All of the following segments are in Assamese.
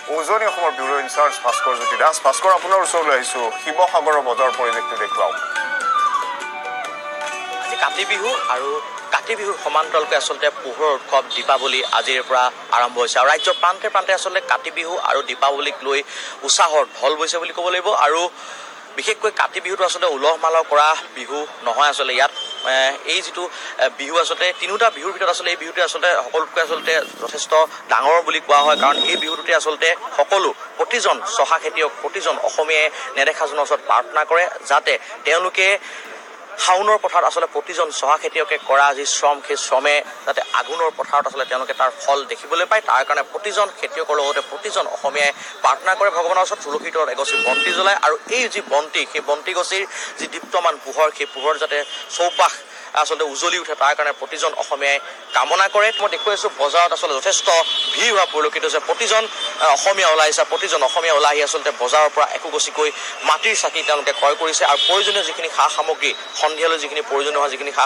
উজনি অসমৰ ব্যুৰো ইনচাৰ্জ ভাস্কৰ জ্যোতি দাস। ভাস্কৰ, আপোনাৰ ওচৰলৈ আহিছোঁ, শিৱসাগৰৰ বজাৰ পৰিৱেশটো দেখুৱাওক। আজি কাতি বিহু আৰু কাতি বিহুৰ সমান্তৰালকৈ আচলতে পোহৰৰ উৎসৱ দীপাৱলী আজিৰ পৰা আৰম্ভ হৈছে আৰু ৰাজ্যৰ প্ৰান্তে প্ৰান্তে আচলতে কাতি বিহু আৰু দীপাৱলীক লৈ উৎসাহৰ ঢল বৈছে বুলি ক'ব লাগিব। আৰু বিশেষকৈ কাতি বিহুটো আচলতে উলহ মালহ কৰা বিহু নহয়। আচলতে ইয়াত এই যিটো বিহু আচলতে তিনিওটা বিহুৰ ভিতৰত আচলতে এই বিহুটোৱে আচলতে সকলোতকৈ আচলতে যথেষ্ট ডাঙৰ বুলি কোৱা হয়, কাৰণ এই বিহুটোতে আচলতে প্ৰতিজন চহা খেতিয়ক, প্ৰতিজন অসমীয়াই নেদেখাজনৰ ওচৰত প্ৰাৰ্থনা কৰে যাতে তেওঁলোকে শাওণৰ পথাৰত আচলতে প্ৰতিজন চহা খেতিয়কে কৰা যি শ্ৰম, সেই শ্ৰমে যাতে আঘোণৰ পথাৰত আচলতে তেওঁলোকে তাৰ ফল দেখিবলৈ পায়, তাৰ কাৰণে প্ৰতিজন খেতিয়কৰ লগতে প্ৰতিজন অসমীয়াই প্ৰাৰ্থনা কৰে ভগৱানৰ ওচৰত, তুলসীৰ তলত এগছি বন্তি জ্বলায়। আৰু এই যি বন্তি, সেই বন্তি গছিৰ যি দীপ্তমান পোহৰ, সেই পোহৰ যাতে চৌপাশ আচলতে উজ্বলি উঠে, তাৰ কাৰণে প্ৰতিজন অসমীয়াই কামনা কৰে। মই দেখুৱাইছোঁ বজাৰত আচলতে যথেষ্ট ভিৰ হোৱা পৰিলক্ষিত হৈছে। প্ৰতিজন অসমীয়া ওলাই আহিছে, প্ৰতিজন অসমীয়া ওলাই আহি আচলতে বজাৰৰ পৰা একোগছিকৈ মাটিৰ চাকি তেওঁলোকে ক্ৰয় কৰিছে আৰু প্ৰয়োজনীয় যিখিনি সা সামগ্ৰী, সন্ধিয়ালৈ যিখিনি প্ৰয়োজনীয় হোৱা যিখিনি সা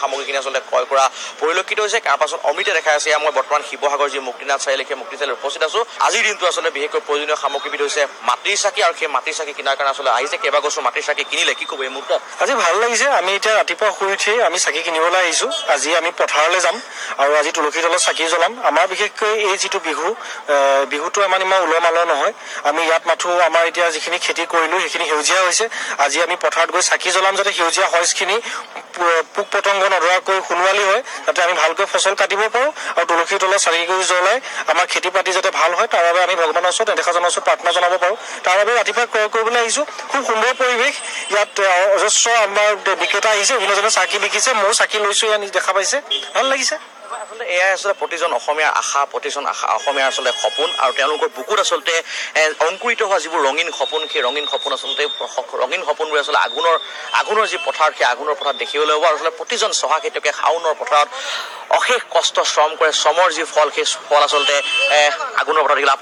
সামগ্ৰীখিনি আচলতে ক্ৰয় কৰা পৰিলক্ষিত হৈছে। তাৰ পাছত অমিতে দেখাই আছে, মই বৰ্তমান শিৱসাগৰ যি মুক্তিনাথ চাৰিআলি, সেই মুক্তি চাৰিআলিত উপস্থিত আছোঁ। আজিৰ দিনটো আচলতে বিশেষকৈ প্ৰয়োজনীয় সামগ্ৰীবিধ হৈছে মাটিৰ চাকি, আৰু সেই মাটিৰ চাকি কিনাৰ কাৰণে আচলতে আহিছে কেইবাগছো মাটিৰ চাকি কিনিলে। কি ক'ব এই মুহূৰ্তত? আজি ভাল লাগিছে। আমি এতিয়া ৰাতিপুৱা শুই উঠিয়েই আমি চাকি কিনিবলৈ আহিছোঁ। আজি আমি পথাৰলৈ যাম আৰু আজি তুলসীৰ তলত চাকি জ্বলাম। আমাৰ বিশেষকৈ এই যিটো বিহুটো আমাৰ ইমান উলহ মালহ নহয়। আমি ইয়াত মাথো আমাৰ এতিয়া যিখিনি খেতি কৰিলোঁ সেইখিনি সেউজীয়া হৈছে। আজি আমি পথাৰত গৈ চাকি জ্বলাম যাতে সেউজীয়া শইচখিনি পোক পতংগ নধৰাকৈ সোণোৱালী হয়, যাতে আমি ভালকৈ ফচল কাটিব পাৰোঁ আৰু তুলসীৰ তলত চাকি জ্বলাই আমাৰ খেতি বাতি যাতে ভাল হয়, তাৰ বাবে আমি ভগৱানৰ ওচৰত, নেদেখাজনৰ ওচৰত প্ৰাৰ্থনা জনাব পাৰোঁ। তাৰ বাবে ৰাতিপুৱা ক্ৰয় কৰিবলৈ আহিছোঁ। খুব সুন্দৰ পৰিৱেশ ইয়াত। অজস্ৰ আমাৰ বিক্ৰেতা আহিছে, বিভিন্নজনে চাকি বিকিছে, ময়ো চাকি লৈছোঁ, ইয়াত দেখা পাইছে, ভাল লাগিছে। আচলতে এয়াই আচলতে প্ৰতিজন অসমীয়াৰ আশা, প্ৰতিজন অসমীয়াৰ আচলতে সপোন, আৰু তেওঁলোকৰ বুকুত আচলতে অংকুৰিত হোৱা যিবোৰ ৰঙীন সপোন, সেই ৰঙীন সপোন আচলতে ৰঙীন সপোনবোৰ আচলতে আঘোণৰ যি পথাৰ, সেই আঘোণৰ পথাৰত দেখিবলৈ হ'ব। আৰু আচলতে প্ৰতিজন চহা খেতিয়কে শাওণৰ পথাৰত অশেষ কষ্ট শ্ৰম কৰে, শ্ৰমৰ যি ফল, সেই ফল আচলতে আঘোণৰ পথাৰত দেখিলে